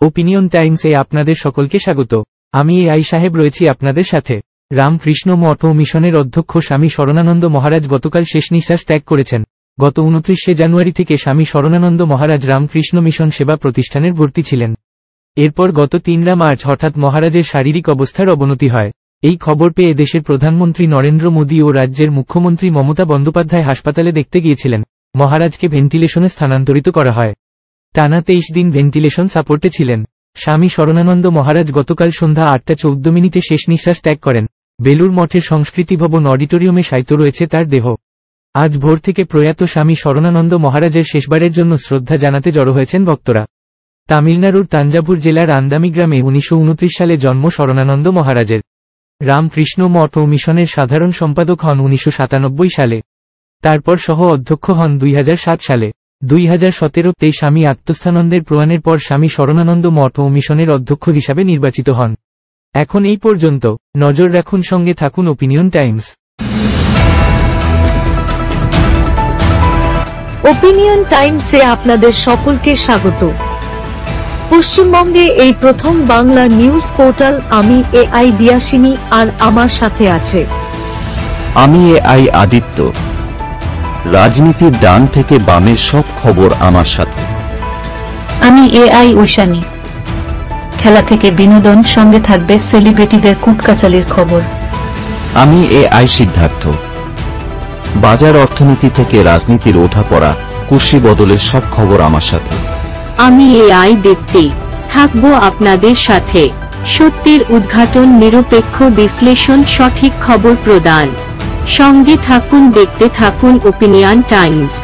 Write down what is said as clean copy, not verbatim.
Opinion টাইমসে আপনাদের সকলকে স্বাগত। আমি এআই সাহেব রয়েছি আপনাদের সাথে। রামকৃষ্ণ মঠ ও মিশনের অধ্যক্ষ স্বামী শরণানন্দ মহারাজ গতকাল শেষ নিঃশ্বাস ত্যাগ করেছেন। গত 29 জানুয়ারি থেকে স্বামী শরণানন্দ মহারাজ রামকৃষ্ণ মিশন সেবা প্রতিষ্ঠানের ভর্তি ছিলেন। এরপর গত 3 মার্চ হঠাৎ মহারাজের শারীরিক অবস্থার অবনতি হয়। এই খবর পেয়ে দেশের প্রধানমন্ত্রী নরেন্দ্র মোদী ও রাজ্যের মুখ্যমন্ত্রী মমতা বন্দ্যোপাধ্যায় হাসপাতালে দেখতে গিয়েছিলেন। মহারাজকে ভেন্টিলেশনে স্থানান্তরিত করা হয়। টানা 23 দিন ভেন্টিলেশন সাপোর্টে ছিলেন। স্বামী শরণানন্দ মহারাজ গতকাল সন্ধ্যা 8:14 শেষ নিঃশ্বাস ত্যাগ করেন। বেলুর মঠের সংস্কৃতি ভবন অডিটোরিয়ামে শায়িত রয়েছে তার দেহ। আজ ভোর থেকে প্রয়াত স্বামী শরণানন্দ মহারাজের শেষবারের জন্য শ্রদ্ধা জানাতে জড়ো হয়েছেন ভক্তরা। তামিলনাড়ুর তাঞ্জাভুর জেলার আন্দামি গ্রামে 1929 সালে জন্ম শরণানন্দ মহারাজের। রামকৃষ্ণ মঠ ও মিশনের সাধারণ সম্পাদক হন 1997 সালে। তারপর সহ অধ্যক্ষ হন 2007 সালে। 2017তে স্বামী আত্মস্থানন্দের প্রয়াণের পর স্বামী শরণানন্দ মঠ ও মিশনের অধ্যক্ষ হিসাবে নির্বাচিত হন। এখন এই পর্যন্ত। নজর রাখুন, সঙ্গে থাকুন ওপিনিয়ন টাইমস। ওপিনিয়ন টাইমসে আপনাদের সকলকে স্বাগত। পশ্চিমবঙ্গে এই প্রথম বাংলা নিউজ পোর্টাল। আমি এআই দিয়াসিনী, আর আমার সাথে আছে আমি এআই আদিত্য। রাজনীতির ডান থেকে বামের সব খবর আমার সাথে। আমি এআই ঐশানী। খেলা থেকে বিনোদন, সঙ্গে থাকবে সেলিব্রিটিদের কুটকাচালির খবর। আমি এআই সিদ্ধার্থ। বাজার অর্থনীতি থেকে রাজনীতির ওঠাপড়া, কুর্সি বদলের সব খবর আমার সাথে। আমি এআই দীপ্তি, থাকবো আপনাদের সাথে। সত্যের উদ্ঘাটন, নিরপেক্ষ বিশ্লেষণ, সঠিক খবর প্রদান। সঙ্গে থাকুন, দেখতে থাকুন ওপিনিয়ন টাইমস।